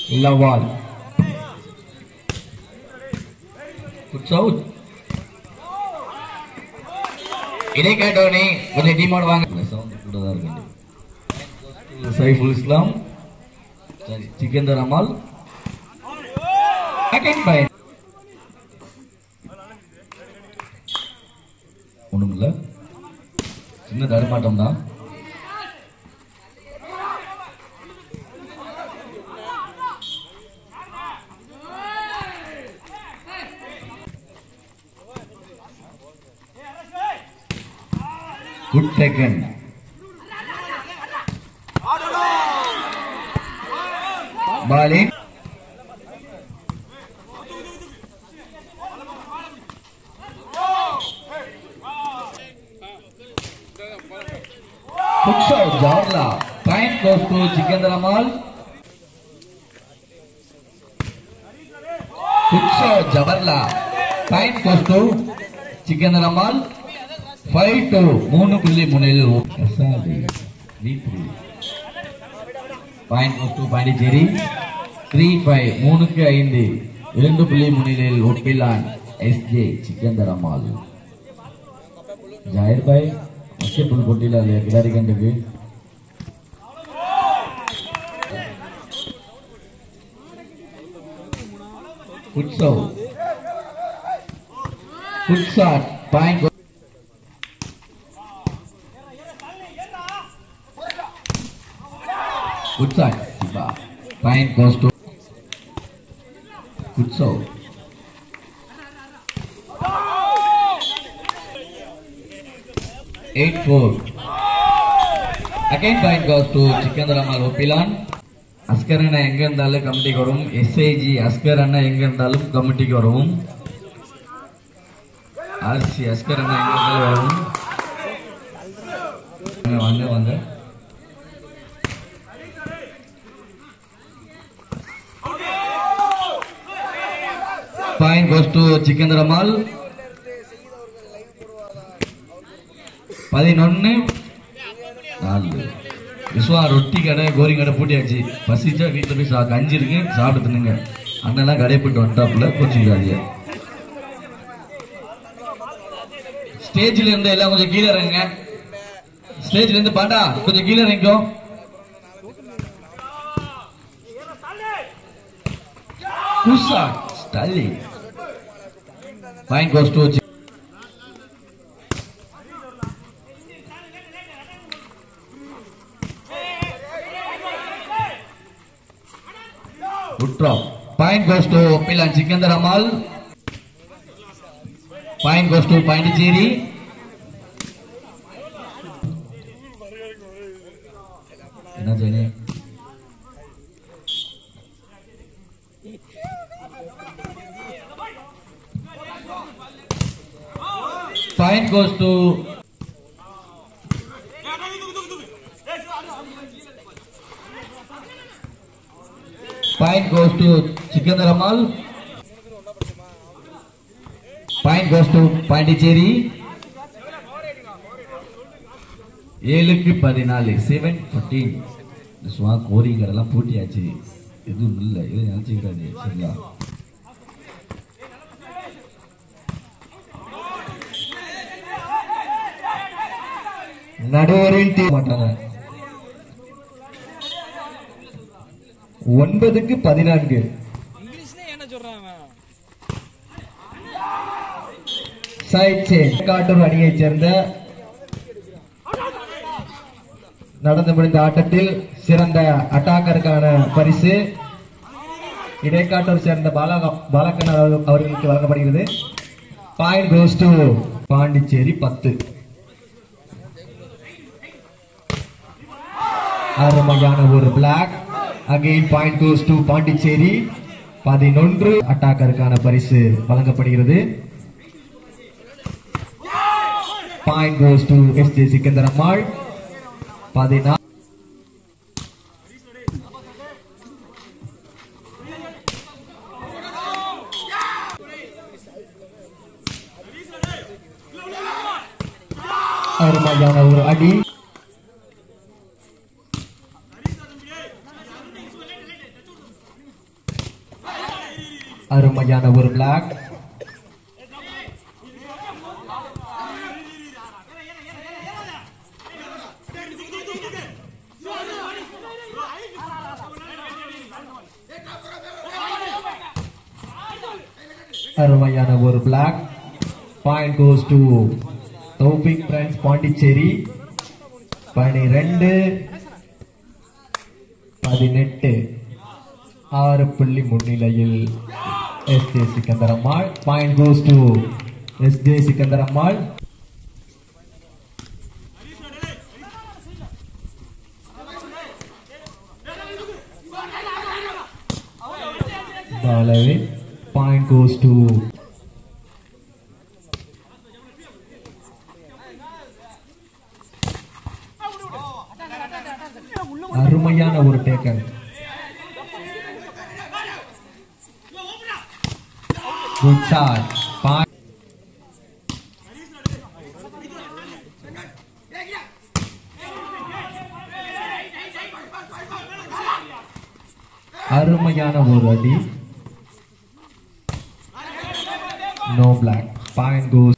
Lawal. Puts out. Ini kado ni, boleh di mode wang. Sound sudah dah ganti. Saiful Islam, Sikandar Amal. Again by. Unumla. Sini dari matam dah. Good taken. Balik. Puxa Jawarla. Point goes to Sikandar Amal. Puxa Jawarla. Point goes to Sikandar Amal. 5-2 3 முனையில் Ghazali V3 point goes to Pondicherry 3-5 3-5 2 முனையில் Oppilan SJ Sikandar அமால் ஜாயிர் பாய் மஸ்கெட்பால் போட்டியில் அல்ல கிடாரி கண்டுக்கு ஃபுட்சாட் point Futsal, point goes to Futsal. Eight 4. Again point goes to Sikandar Amal Opilan. Askar anna enga irundhalum committee ku varum. SAG Askar anna enga irundhalum committee ku varum. RC Askar anna enga irundhalum varum. Vanga. Point goes to Sikandar Amal. 11 4 Vishwa ரொட்டி கடை கோரி கடை பூட்டியாச்சு பசிச்சா வீட்டுல போய் கஞ்சி இருக்கு சாப்பிட்டு தின்னுங்க அண்ணெல்லாம் கடை போயிட்டு வந்துட்டாப்புல கோச்சிக்காதீங்க ஸ்டேஜ்ல இருந்து எல்லாம் கொஞ்சம் கீழே இறங்குங்க ஸ்டேஜ்ல இருந்து பாண்டா கொஞ்சம் கீழே இறங்கிக்கோ Kusha ஸ்டாலி Point goes to good drop. Point goes to Opilan Sikandar Amal. Point goes to Pondicherry. Enna jene? Point goes to Sikandar Amal. Point goes to Pondicherry. 7-14 7-14 சுவா கோரிங்கரெல்லாம் பூட்டியாச்சு எதுவும் இல்லை இதை நினைச்சுக்கிறாரு சரியா நடுவரின் டீம் மாட்டாங்க 9-14 சைட் சேஞ்ச் காட்டூர் அணியைச் சேர்ந்த நடந்து முடிந்த ஆட்டத்தில் சிறந்த அட்டாக்கருக்கான பரிசு இடைக்காட்டூர் சேர்ந்த பாலகன் அவர்களுக்கு வழங்கப்படுகிறது பாயிண்ட் கோஸ் டு பாண்டிச்சேரி 10 அருமையான ஒரு block again point goes to Pondicherry 11 அட்டாக்கருக்கான பரிசு வழங்கப்படுகிறது point goes to SJ Sikandar Ammal 14 அருமையான ஒரு அடி அருமையான ஒரு பிளாக். அருமையான ஒரு block. Point goes to Taufiq பிரான்ஸ் பாண்டிச்சேரி. 12-18 6 புள்ளி முன்னிலையில் SJ Sikandarammal. Point goes to SJ Sikandarammal. பாலவே. பாயிண்ட் கோஸ் டு அருமையான ஒரு டேக்கன். Good shot. அருமையான ஒரு அடி. No block. Point goes.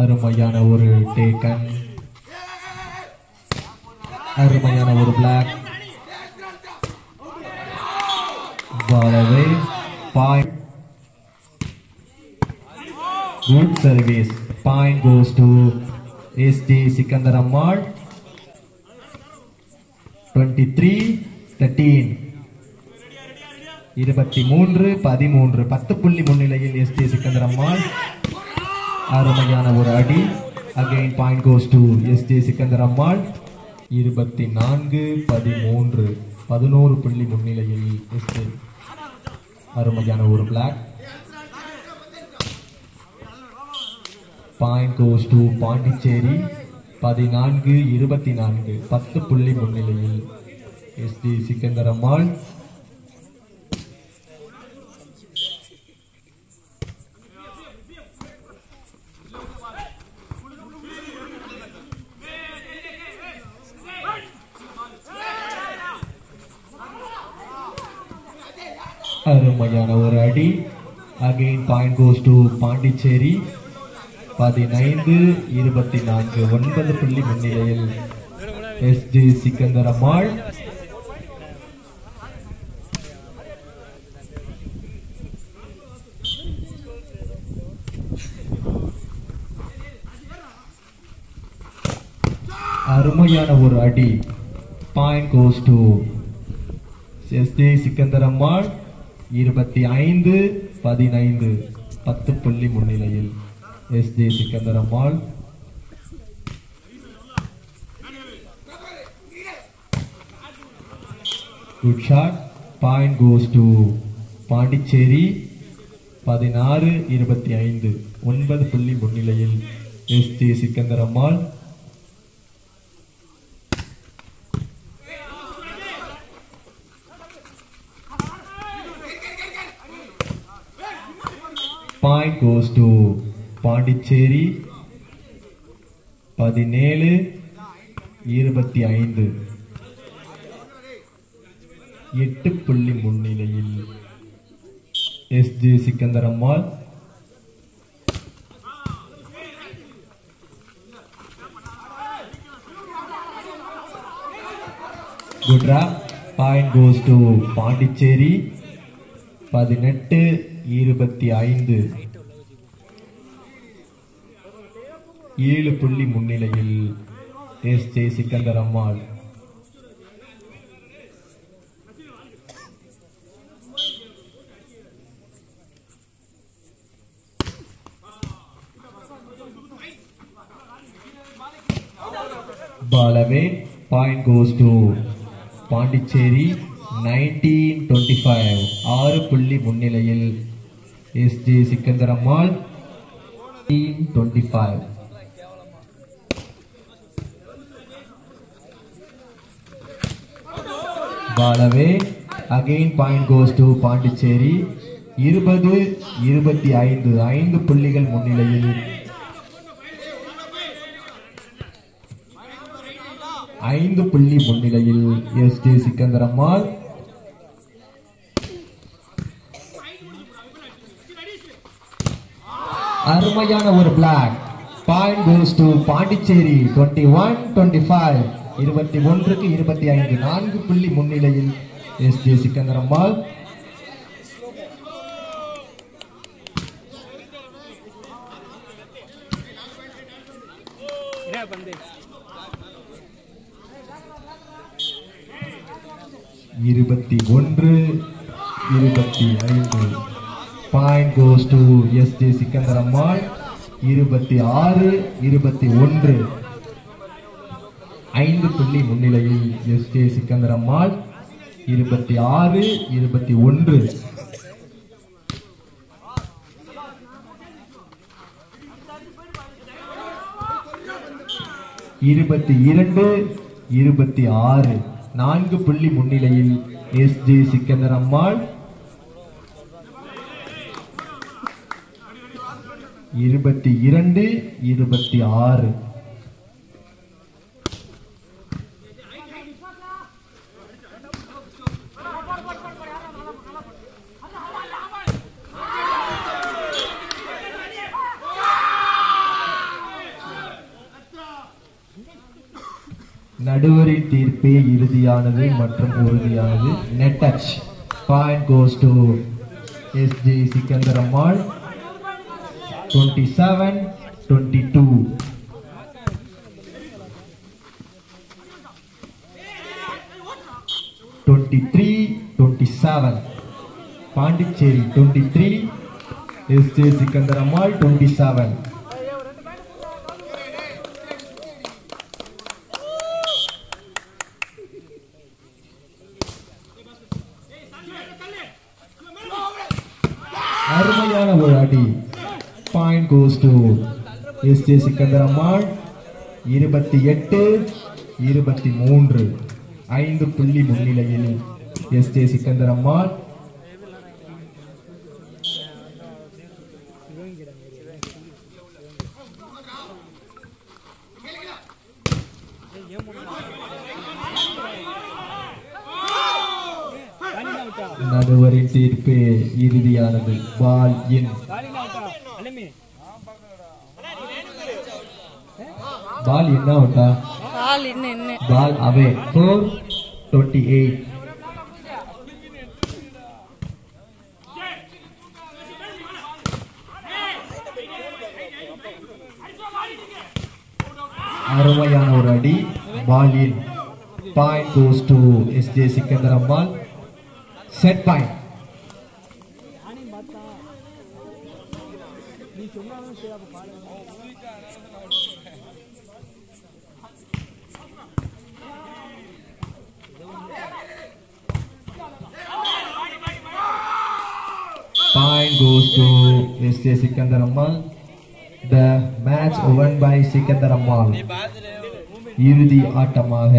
அருமையான ஒரு டேக்கன். அருமையான ஒரு block. பாலவே. Point. Good service. Point goes to SJ Sikandarammal. 23-13 23-13 10 புள்ளி முன்னிலையில் எஸ்ஜே சிக்கந்தரம்மாள். அருமையான ஒரு அடி. Again point goes to SJ Sikandarammal. 24-13 11 புள்ளி முன்னிலையில் எஸ்ஜே. அருமையான ஒரு block. Point goes to Pondicherry. 14-24 10 புள்ளி முன்னிலையில் எஸ்ஜே சிக்கந்தரம்மாள். அருமையான ஒரு அடி. Again point goes to Pondicherry. 15-24 9 புள்ளி முன்னிலையில் எஸ்ஜே சிக்கந்தரம்மாள். அருமையான ஒரு அடி. Point goes to SJ Sikandarammal. 25-15 10 புள்ளி முன்னிலையில் SJ Sikandarammal. Good shot. Point goes to Pondicherry. 16-25 9 புள்ளி முன்னிலையில் SJ Sikandarammal. Point goes to Pondicherry. 17-25 8 புள்ளி முன்னிலையில் SJ Sikkandarammal. Good drop. Point goes to Pondicherry. 18-25 7 புள்ளி முன்னிலையில் SJ Sikkandarammal. Ball away. Point goes to Pondicherry. 19-25 6 புள்ளி முன்னிலையில் SJ Sikkandarammal. 25 Ball away. Again point goes to Pondicherry. 20-25 5 புள்ளிகள் முன்னிலையில் 5 புள்ளி முன்னிலையில் எஸ்ஜே சிக்கந்தரம்மாள். அருமையான ஒரு block. Point goes to Pondicherry. 21-25. 21க்கு 25. 4 புள்ளி முன்னிலையில் எஸ்ஜே சிக்கந்தரம்மாள். இருபத்தி 25. Point goes to SJ Sikkandarammal. 26-21. 5 புள்ளி முன்னிலையில் எஸ்ஜே சிக்கந்தரம்மாள். 26-21. இருபத்தி 26. 4 புள்ளி முன்னிலையில் எஸ்ஜே சிக்கந்தரம்மாள். 22-26. நடுவரின் தீர்ப்பே இறுதியானது மற்றும் உறுதியானது. Net touch. Point goes to SJ Sikkandarammal. 27-22. 23-27. Pondicherry 23, SJ Sikkandarammal 27. அருமையான ஒரு அடி. Point goes to SJ Sikkandarammal. 28-23. 5 புள்ளி முன்னிலையில் எஸ்ஜே சிக்கந்தரம்மாள். நடுவரின் தீர்ப்பு இறுதியானது. பால் இன். பால் என்ன அவுட்டா? பால் அவே. 4-28. அருமையான ஒரு அடி. Ball in. Point goes to SJ Sikkandarammal. Set point. Point goes to SJ Sikandaramal. The match won by Sikandaramal. இறுதி ஆட்டமாக